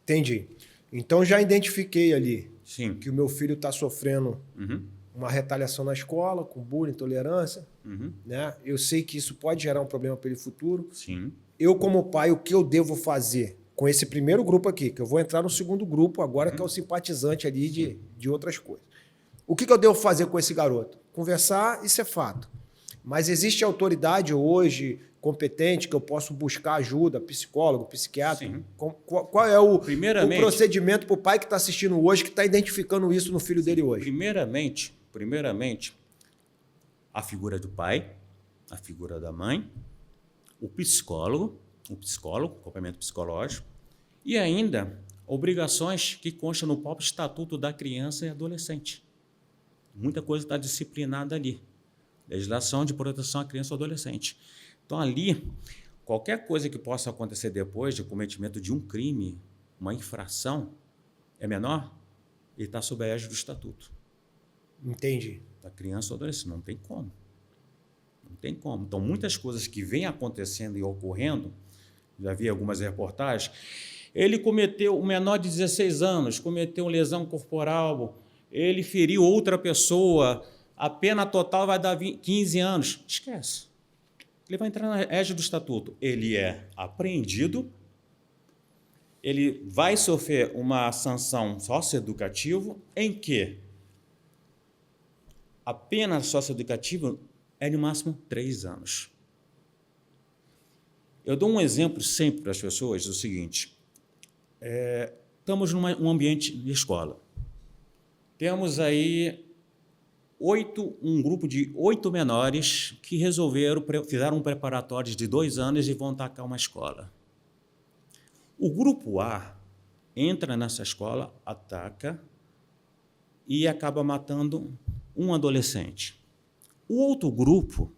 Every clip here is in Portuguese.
Entendi. Então já identifiquei ali Sim. que o meu filho está sofrendo uma retaliação na escola, com bullying, intolerância. Né? Eu sei que isso pode gerar um problema para ele futuro. Sim. Eu, como pai, o que eu devo fazer com esse primeiro grupo aqui? Que eu vou entrar no segundo grupo agora, que é o simpatizante ali de outras coisas. O que eu devo fazer com esse garoto? Conversar, isso é fato. Mas existe autoridade hoje competente que eu posso buscar ajuda, psicólogo, psiquiatra? Sim. Qual é o procedimento para o pai que está assistindo hoje, que está identificando isso no filho dele hoje? Primeiramente, a figura do pai, a figura da mãe, o psicólogo, acompanhamento psicológico, e ainda obrigações que constam no próprio Estatuto da Criança e Adolescente. Muita coisa está disciplinada ali. Legislação de proteção à criança e adolescente. Então, ali, qualquer coisa que possa acontecer depois de cometimento de um crime, uma infração, é menor, ele está sob a égide do Estatuto. Entendi. Da criança ou adolescente. Não tem como. Não tem como. Então, muitas coisas que vêm acontecendo e ocorrendo, já vi algumas reportagens, ele cometeu, um menor de 16 anos, cometeu lesão corporal, ele feriu outra pessoa, a pena total vai dar 15 anos. Esquece. Ele vai entrar na égide do Estatuto. Ele é apreendido, ele vai sofrer uma sanção socioeducativa em que a pena socioeducativa é, no máximo, 3 anos. Eu dou um exemplo sempre para as pessoas do seguinte. Estamos num ambiente de escola. Temos aí um grupo de 8 menores que fizeram um preparatório de 2 anos e vão atacar uma escola. O grupo A entra nessa escola, ataca e acaba matando um adolescente. O outro grupo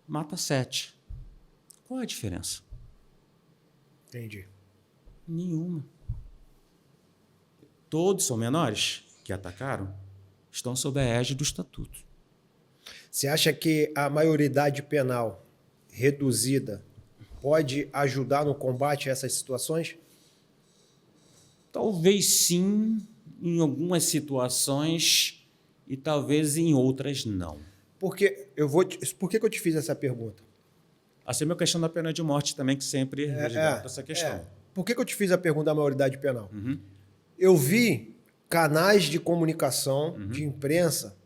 mata 7. Qual é a diferença? Entendi. Nenhuma. Todos são menores que atacaram, estão sob a égide do Estatuto. Você acha que a maioridade penal reduzida pode ajudar no combate a essas situações? Talvez sim, em algumas situações, e talvez em outras não. Por que eu te fiz essa pergunta? Assim, a questão da pena de morte também, que sempre resgata essa questão. Por que eu te fiz a pergunta da maioridade penal? Eu vi canais de comunicação, de imprensa,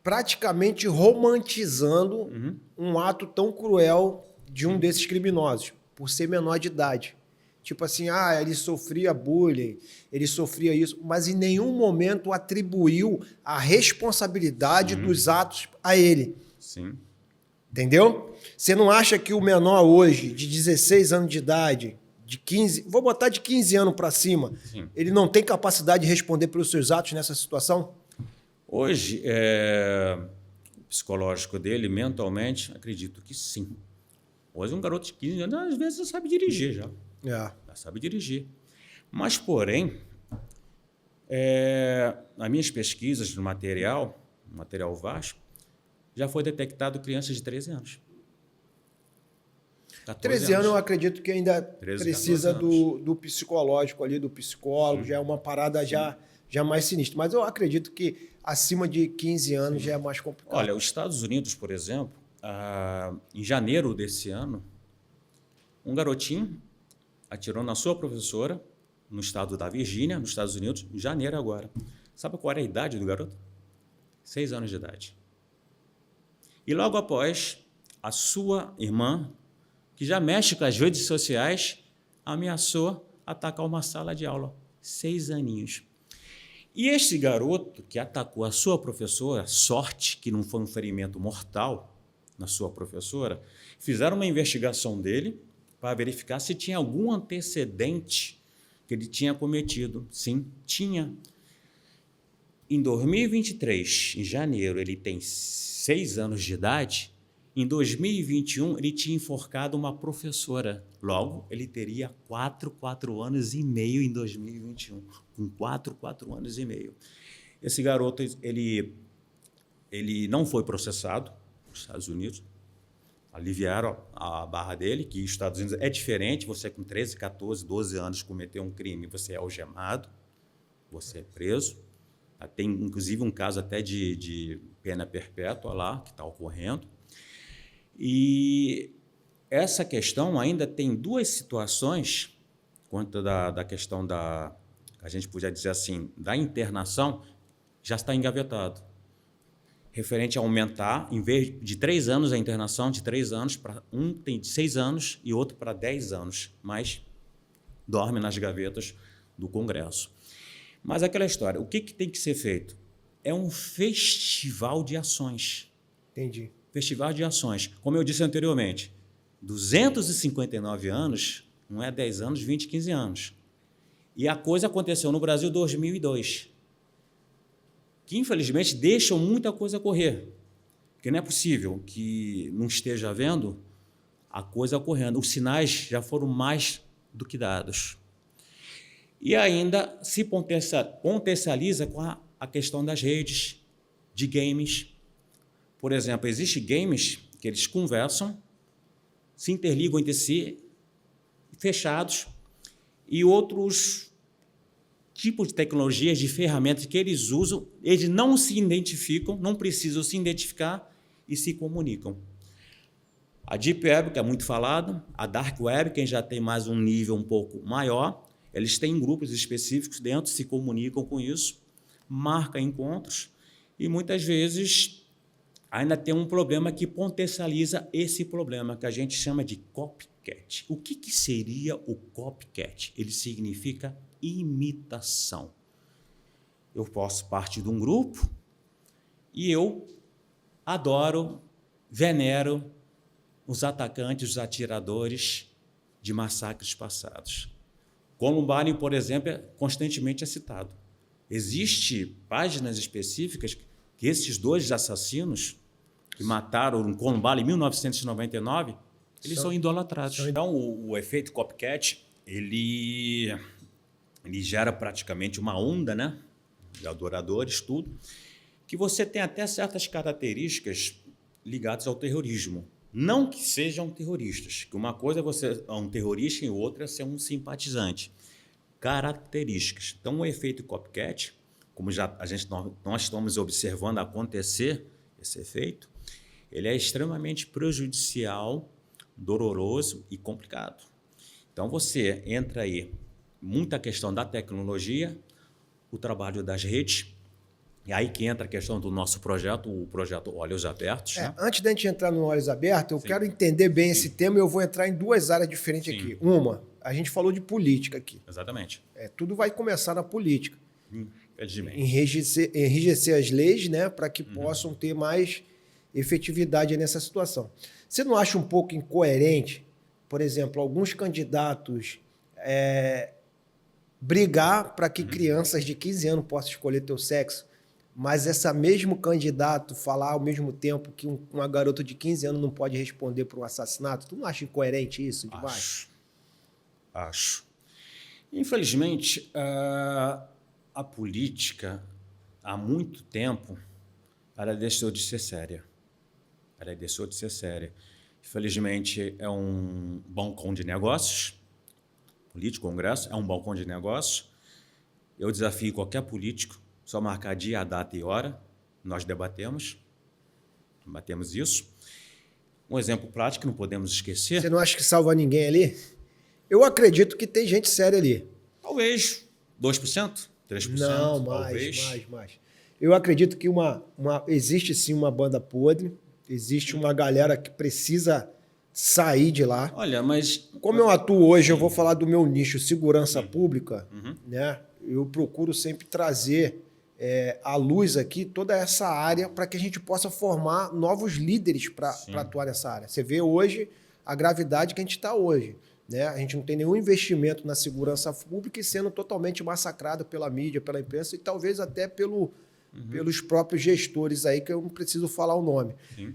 praticamente romantizando um ato tão cruel de um desses criminosos, por ser menor de idade. Tipo assim, ele sofria bullying, ele sofria isso, mas em nenhum momento atribuiu a responsabilidade dos atos a ele. Sim. Entendeu? Você não acha que o menor hoje, de 16 anos de idade, de 15, vou botar de 15 anos para cima, ele não tem capacidade de responder pelos seus atos nessa situação? Hoje, o psicológico dele, mentalmente, acredito que sim. Hoje um garoto de 15 anos, às vezes, já sabe dirigir já. Já sabe dirigir. Mas, porém, nas minhas pesquisas no material vasto, já foi detectado crianças de 13 anos. 13 anos eu acredito que ainda precisa do psicológico ali, do psicólogo, já é uma parada já mais sinistra. Mas eu acredito que acima de 15 anos já é mais complicado. Olha, os Estados Unidos, por exemplo, em janeiro desse ano, um garotinho atirou na sua professora, no estado da Virgínia, nos Estados Unidos, em janeiro agora. Sabe qual era a idade do garoto? 6 anos de idade. E logo após, a sua irmã, que já mexe com as redes sociais, ameaçou atacar uma sala de aula. 6 aninhos. E este garoto que atacou a sua professora, sorte que não foi um ferimento mortal na sua professora, fizeram uma investigação dele para verificar se tinha algum antecedente que ele tinha cometido. Sim, tinha. Em 2023, em janeiro, ele tem 6 anos de idade. Em 2021, ele tinha enforcado uma professora. Logo, ele teria 4 anos e meio em 2021. Com 4 anos e meio. Esse garoto, ele não foi processado nos Estados Unidos, aliviaram a barra dele, que os Estados Unidos é diferente, você com 13, 14, 12 anos cometeu um crime, você é algemado, você é preso. Tem, inclusive, um caso até de pena perpétua lá, que está ocorrendo. E essa questão ainda tem duas situações, quanto da questão da, a gente podia dizer assim, da internação, já está engavetado. Referente a aumentar, em vez de 3 anos, a internação de 3 anos, para um tem 6 anos e outro para 10 anos, mas dorme nas gavetas do Congresso. Mas aquela história, o que tem que ser feito? É um festival de ações. Entendi. Festival de ações. Como eu disse anteriormente, 259 anos, não é 10 anos, 20, 15 anos. E a coisa aconteceu no Brasil em 2002. Que, infelizmente, deixam muita coisa correr. Porque não é possível que não esteja havendo a coisa ocorrendo. Os sinais já foram mais do que dados. E ainda se potencializa com a questão das redes, de games. Por exemplo, existem games que eles conversam, se interligam entre si, fechados, e outros tipos de tecnologias, de ferramentas que eles usam, eles não se identificam, não precisam se identificar e se comunicam. A Deep Web, que é muito falado, a Dark Web, quem já tem mais um nível um pouco maior, eles têm grupos específicos dentro, se comunicam com isso, marcam encontros e muitas vezes ainda tem um problema que potencializa esse problema, que a gente chama de copycat. O que seria o copycat? Ele significa imitação. Eu faço parte de um grupo e eu adoro, venero os atacantes, os atiradores de massacres passados. Columbine, por exemplo, constantemente é citado. Existem páginas específicas que esses 2 assassinos que mataram o Columbine em 1999, eles são idolatrados. Então, o efeito copycat, ele gera praticamente uma onda, né, de adoradores, tudo, que você tem até certas características ligadas ao terrorismo. Não que sejam terroristas, que uma coisa é você ser um terrorista e outra é ser um simpatizante. Características. Então, o efeito copycat, como nós estamos observando acontecer esse efeito, ele é extremamente prejudicial, doloroso e complicado. Então, você entra aí, muita questão da tecnologia, o trabalho das redes, e aí que entra a questão do nosso projeto, o projeto Olhos Abertos. Né? Antes da gente entrar no Olhos Abertos, eu quero entender bem esse tema e eu vou entrar em 2 áreas diferentes aqui. Uma, a gente falou de política aqui. Exatamente. Tudo vai começar na política. Infelizmente. Enrijecer as leis, né, para que possam ter mais efetividade nessa situação. Você não acha um pouco incoerente, por exemplo, alguns candidatos brigar para que crianças de 15 anos possam escolher teu sexo, mas esse mesmo candidato falar ao mesmo tempo que uma garota de 15 anos não pode responder por um assassinato? Tu não acha incoerente isso demais? Acho. Infelizmente, a política, há muito tempo, ela deixou de ser séria. Infelizmente, é um balcão de negócios. Político, Congresso, é um balcão de negócios. Eu desafio qualquer político, só marcar dia, data e hora, nós debatemos isso. Um exemplo prático que não podemos esquecer. Você não acha que salva ninguém ali? Eu acredito que tem gente séria ali. Talvez 2%, 3%. Não, mais. Eu acredito que existe sim uma banda podre, existe uma galera que precisa sair de lá. Olha, mas... Como eu atuo hoje, eu vou falar do meu nicho, segurança pública, né? Eu procuro sempre trazer à luz aqui toda essa área para que a gente possa formar novos líderes para atuar nessa área. Você vê hoje a gravidade que a gente está hoje. Né? A gente não tem nenhum investimento na segurança pública e sendo totalmente massacrado pela mídia, pela imprensa e talvez até pelos próprios gestores aí, que eu não preciso falar o nome. Sim.